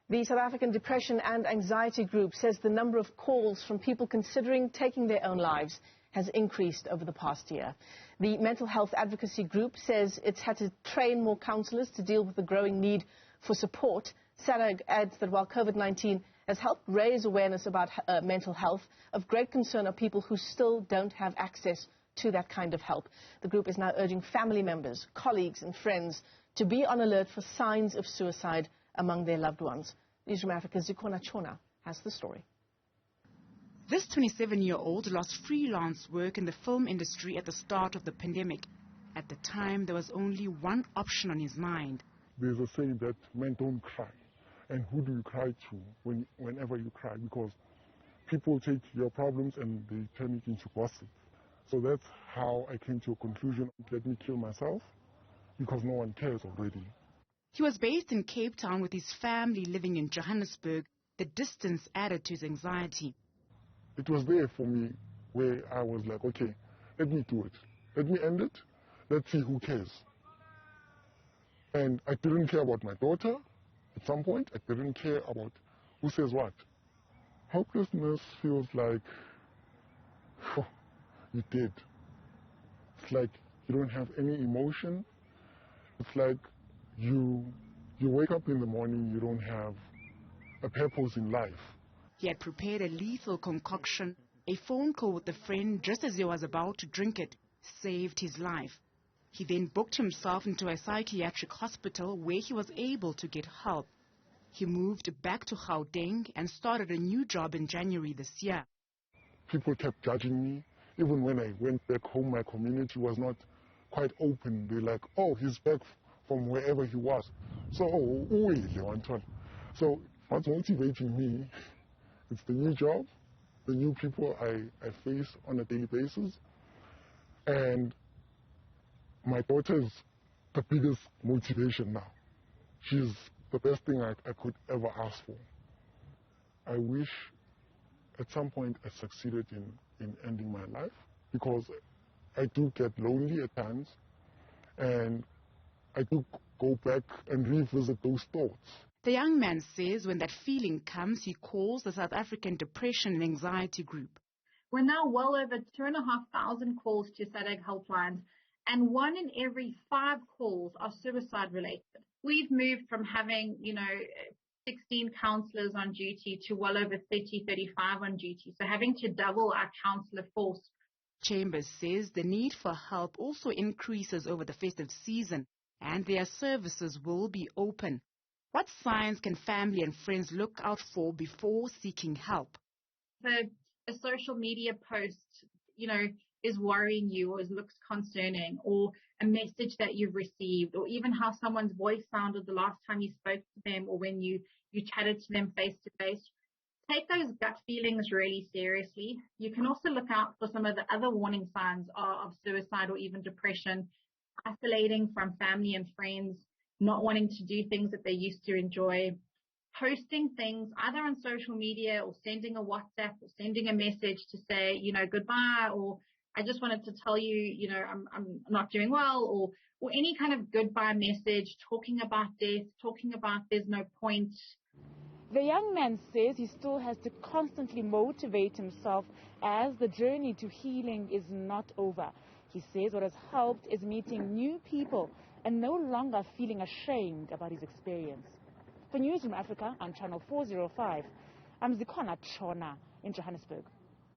The South African Depression and Anxiety Group says the number of calls from people considering taking their own lives has increased over the past year. The Mental Health Advocacy Group says it's had to train more counsellors to deal with the growing need for support. SADAG adds that while COVID-19 has helped raise awareness about mental health, of great concern are people who still don't have access to that kind of help. The group is now urging family members, colleagues and friends to be on alert for signs of suicide among their loved ones. Newzroom Afrika's Zikhona Tshona has the story. This 27-year-old lost freelance work in the film industry at the start of the pandemic. At the time, there was only one option on his mind. There's a saying that men don't cry. And who do you cry to whenever you cry? Because people take your problems and they turn it into gossip. So that's how I came to a conclusion. Let me kill myself because no one cares already. He was based in Cape Town with his family living in Johannesburg. The distance added to his anxiety. It was there for me where I was like, okay, let me do it. Let me end it. Let's see who cares. And I didn't care about my daughter at some point. I didn't care about who says what. Helplessness feels like you did. It's like you don't have any emotion. It's like you wake up in the morning, you don't have a purpose in life. He had prepared a lethal concoction. A phone call with a friend just as he was about to drink it saved his life. He then booked himself into a psychiatric hospital where he was able to get help. He moved back to Gauteng and started a new job in January this year. People kept judging me. Even when I went back home, my community was not quite open. They're like, oh, he's back from wherever he was. So what's motivating me, it's the new job, the new people I face on a daily basis. And my daughter is the biggest motivation now. She's the best thing I could ever ask for. I wish at some point I succeeded in ending my life, because I do get lonely at times and I do go back and revisit those thoughts. The young man says when that feeling comes, he calls the South African Depression and Anxiety Group. We're now well over 2,500 calls to SADAG helplines, and 1 in every 5 calls are suicide related. We've moved from having, 16 counsellors on duty to well over 30, 35 on duty. So having to double our counsellor force. Chambers says the need for help also increases over the festive season, and their services will be open. What signs can family and friends look out for before seeking help? If a social media post, is worrying you or looks concerning, or a message that you've received, or even how someone's voice sounded the last time you spoke to them or when you chatted to them face to face, take those gut feelings really seriously. You can also look out for some of the other warning signs of suicide or even depression: isolating from family and friends, not wanting to do things that they used to enjoy, posting things either on social media or sending a WhatsApp or sending a message to say, goodbye, or I just wanted to tell you, I'm not doing well, or any kind of goodbye message, talking about death, talking about there's no point. The young man says he still has to constantly motivate himself as the journey to healing is not over. He says what has helped is meeting new people and no longer feeling ashamed about his experience. For Newzroom Afrika on Channel 405, I'm Zikhona Tshona in Johannesburg.